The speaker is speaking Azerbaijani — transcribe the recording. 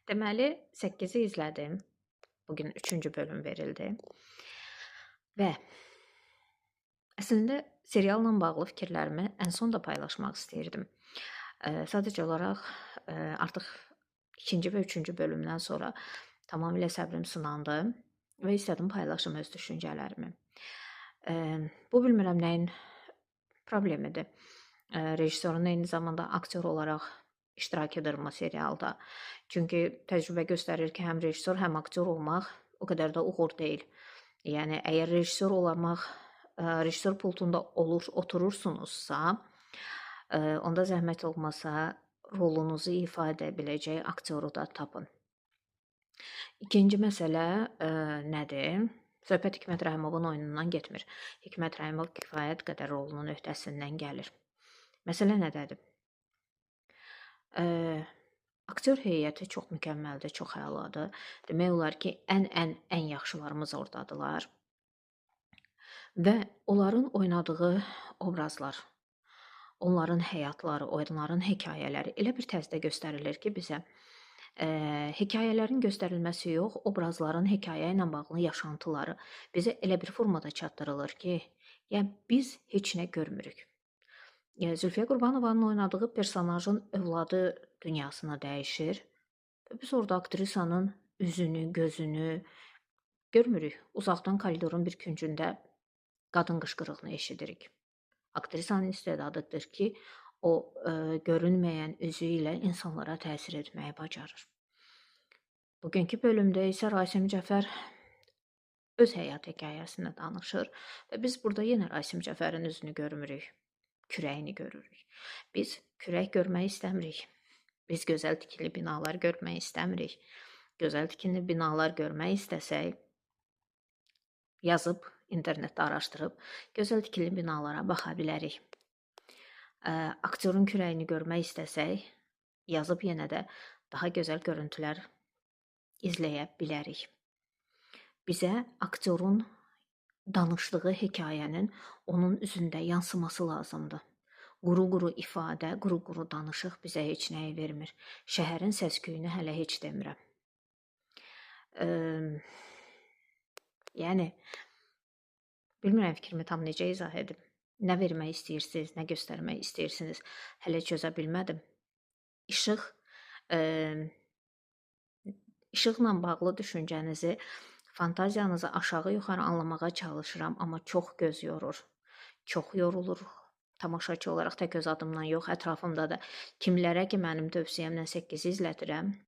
Deməli, 8-i izlədim. Bugün 3-cü bölüm verildi. Və əslində serialla bağlı fikirlərimi ən son da paylaşmaq istəyirdim. Sadəcə olaraq artıq 2-ci və 3-cü bölümdən sonra tamamilə səbrim sınandı və istədim paylaşım öz düşüncələrimi. Bu bilmirəm nəyin problemidir. Rejissorun eyni zamanda aktyor olaraq iştirak edirmi serialda. Çünki təcrübə göstərir ki, həm rejissor, həm aktyor olmaq o qədər də uğur deyil. Yəni əgər rejissor pultunda oturursunuzsa, onda zəhmət olmasa rolunuzu ifa edə biləcək aktyoru da tapın. İkinci məsələ nədir? Söhbət Hikmət Rəhimovun oyunundan getmir. Hikmət Rəhimov kifayət qədər rolunun öhdəsindən gəlir. Məsələ nədədir? Aktyor heyəti çox mükəmməldir, çox əladır. Demək olar ki, ən yaxşılarımız ordadılar. Və onların oynadığı obrazlar, onların həyatları, onların hekayələri elə bir tərzdə göstərilir ki, bizə hekayələrin göstərilməsi yox, obrazların hekayə ilə bağlı yaşantıları bizə elə bir formada çatdırılır ki, yəni biz heç nə görmürük. Zülfiyə Qurbanovanın oynadığı personajın övladı dünyasına dəyişir. Biz orada aktrisanın üzünü, gözünü görmürük. Uzaqdan koridorun bir küncündə qadın qışqırığını eşidirik. Aktrisanın istedadıdır ki, o görünməyən üzü ilə insanlara təsir etməyi bacarır. Bugünkü bölümdə isə Rasim Cəfər öz həyat hekayəsini danışır və biz burada yenə Rasim Cəfərin üzünü görmürük, kürəyini görürük. Biz kürək görmək istəmirik. Biz gözəl tikili binalar görmək istəmirik. Gözəl tikili binalar görmək istəsək, yazıb, internetdə araşdırıb, gözəl tikili binalara baxa bilərik. Aktyorun kürəyini görmək istəsək, yazıb yenə də daha gözəl görüntülər izləyə bilərik. Bizə aktyorun danışdığı hekayənin onun üzündə yansıması lazımdır. Quru-quru ifadə, quru-quru danışıq bizə heç nəyi vermir. Şəhərin səs-küyünü hələ heç demirəm. Yəni, bilmirəm fikrimi tam necə izah edim. Nə vermək istəyirsiniz, nə göstərmək istəyirsiniz, hələ çözə bilmədim. İşıqla bağlı düşüncənizi, fantaziyanızı aşağı-yuxarı anlamağa çalışıram, amma çox göz yorur. Çox yorulur. Tamaşaçı olaraq tək öz adımdan yox, ətrafımda da kimlərə ki, mənim tövsiyəmlə 8-i izlədirəm,